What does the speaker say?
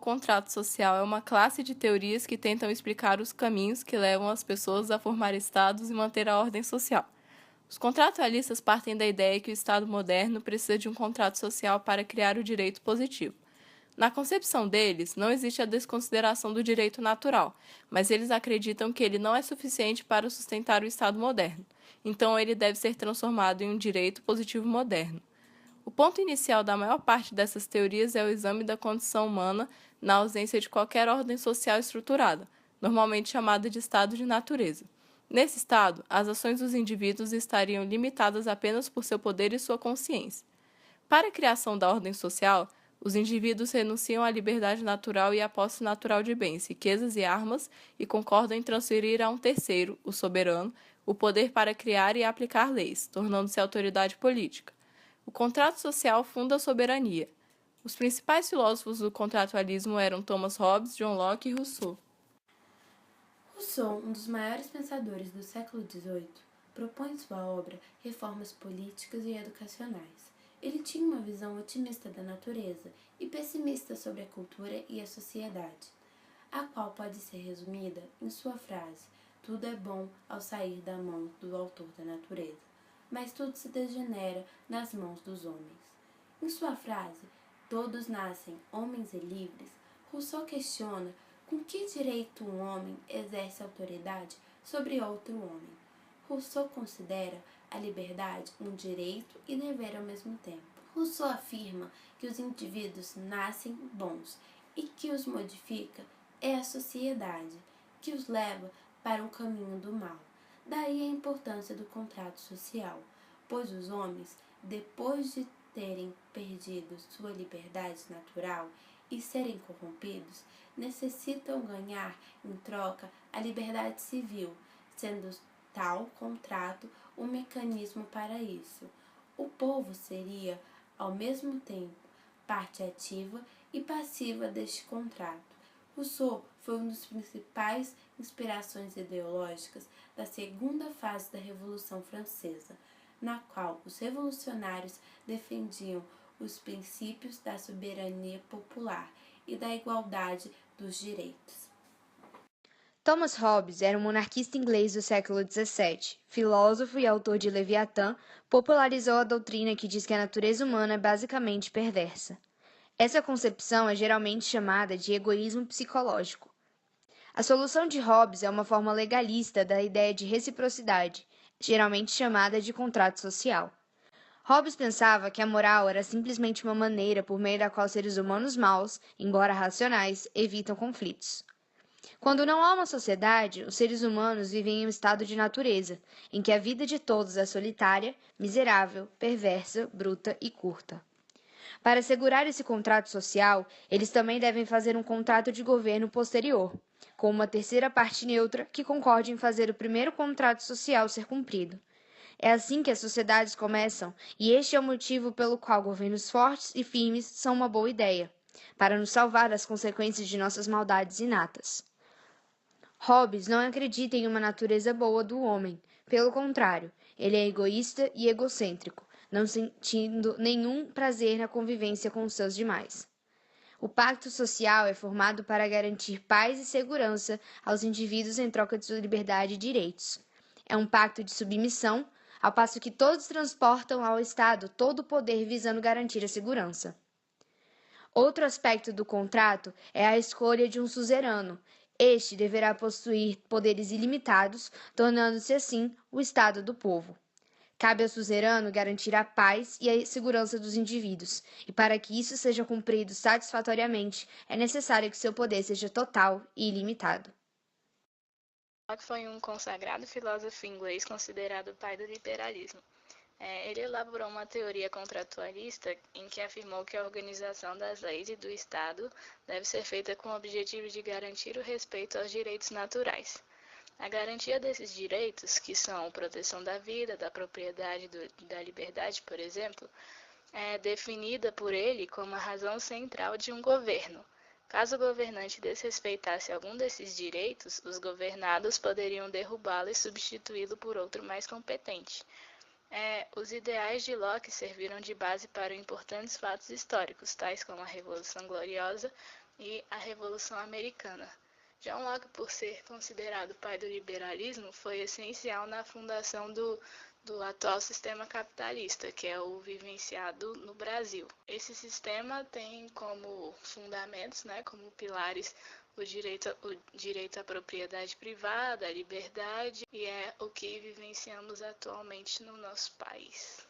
contrato social é uma classe de teorias que tentam explicar os caminhos que levam as pessoas a formar estados e manter a ordem social. Os contratualistas partem da ideia que o Estado moderno precisa de um contrato social para criar o direito positivo. Na concepção deles, não existe a desconsideração do direito natural, mas eles acreditam que ele não é suficiente para sustentar o Estado moderno, então ele deve ser transformado em um direito positivo moderno. O ponto inicial da maior parte dessas teorias é o exame da condição humana na ausência de qualquer ordem social estruturada, normalmente chamada de estado de natureza. Nesse estado, as ações dos indivíduos estariam limitadas apenas por seu poder e sua consciência. Para a criação da ordem social, os indivíduos renunciam à liberdade natural e à posse natural de bens, riquezas e armas e concordam em transferir a um terceiro, o soberano, o poder para criar e aplicar leis, tornando-se autoridade política. O contrato social funda a soberania. Os principais filósofos do contratualismo eram Thomas Hobbes, John Locke e Rousseau. Rousseau, um dos maiores pensadores do século XVIII, propõe em sua obra reformas políticas e educacionais. Ele tinha uma visão otimista da natureza e pessimista sobre a cultura e a sociedade, a qual pode ser resumida em sua frase: tudo é bom ao sair da mão do autor da natureza, mas tudo se degenera nas mãos dos homens. Em sua frase, todos nascem homens e livres, Rousseau questiona com que direito um homem exerce autoridade sobre outro homem. Rousseau considera a liberdade um direito e dever ao mesmo tempo. Rousseau afirma que os indivíduos nascem bons e que os modifica é a sociedade, que os leva para o caminho do mal. Daí a importância do contrato social, pois os homens, depois de terem perdido sua liberdade natural e serem corrompidos, necessitam ganhar em troca a liberdade civil, sendo tal contrato um mecanismo para isso. O povo seria, ao mesmo tempo, parte ativa e passiva deste contrato. Rousseau foi uma das principais inspirações ideológicas da segunda fase da Revolução Francesa, na qual os revolucionários defendiam os princípios da soberania popular e da igualdade dos direitos. Thomas Hobbes era um monarquista inglês do século XVII. Filósofo e autor de Leviatã, popularizou a doutrina que diz que a natureza humana é basicamente perversa. Essa concepção é geralmente chamada de egoísmo psicológico. A solução de Hobbes é uma forma legalista da ideia de reciprocidade, geralmente chamada de contrato social. Hobbes pensava que a moral era simplesmente uma maneira por meio da qual seres humanos maus, embora racionais, evitam conflitos. Quando não há uma sociedade, os seres humanos vivem em um estado de natureza, em que a vida de todos é solitária, miserável, perversa, bruta e curta. Para assegurar esse contrato social, eles também devem fazer um contrato de governo posterior, com uma terceira parte neutra que concorde em fazer o primeiro contrato social ser cumprido. É assim que as sociedades começam, e este é o motivo pelo qual governos fortes e firmes são uma boa ideia, para nos salvar das consequências de nossas maldades inatas. Hobbes não acredita em uma natureza boa do homem. Pelo contrário, ele é egoísta e egocêntrico, não sentindo nenhum prazer na convivência com os seus demais. O pacto social é formado para garantir paz e segurança aos indivíduos em troca de sua liberdade e direitos. É um pacto de submissão, ao passo que todos transportam ao Estado todo o poder visando garantir a segurança. Outro aspecto do contrato é a escolha de um suzerano. Este deverá possuir poderes ilimitados, tornando-se assim o Estado do povo. Cabe ao suzerano garantir a paz e a segurança dos indivíduos, e para que isso seja cumprido satisfatoriamente, é necessário que seu poder seja total e ilimitado. Locke foi um consagrado filósofo inglês considerado o pai do liberalismo. Ele elaborou uma teoria contratualista em que afirmou que a organização das leis e do Estado deve ser feita com o objetivo de garantir o respeito aos direitos naturais. A garantia desses direitos, que são proteção da vida, da propriedade e da liberdade, por exemplo, é definida por ele como a razão central de um governo. Caso o governante desrespeitasse algum desses direitos, os governados poderiam derrubá-lo e substituí-lo por outro mais competente. Os ideais de Locke serviram de base para importantes fatos históricos, tais como a Revolução Gloriosa e a Revolução Americana. John Locke, por ser considerado o pai do liberalismo, foi essencial na fundação do atual sistema capitalista, que é o vivenciado no Brasil. Esse sistema tem como fundamentos, como pilares, o direito à propriedade privada, a liberdade, e é o que vivenciamos atualmente no nosso país.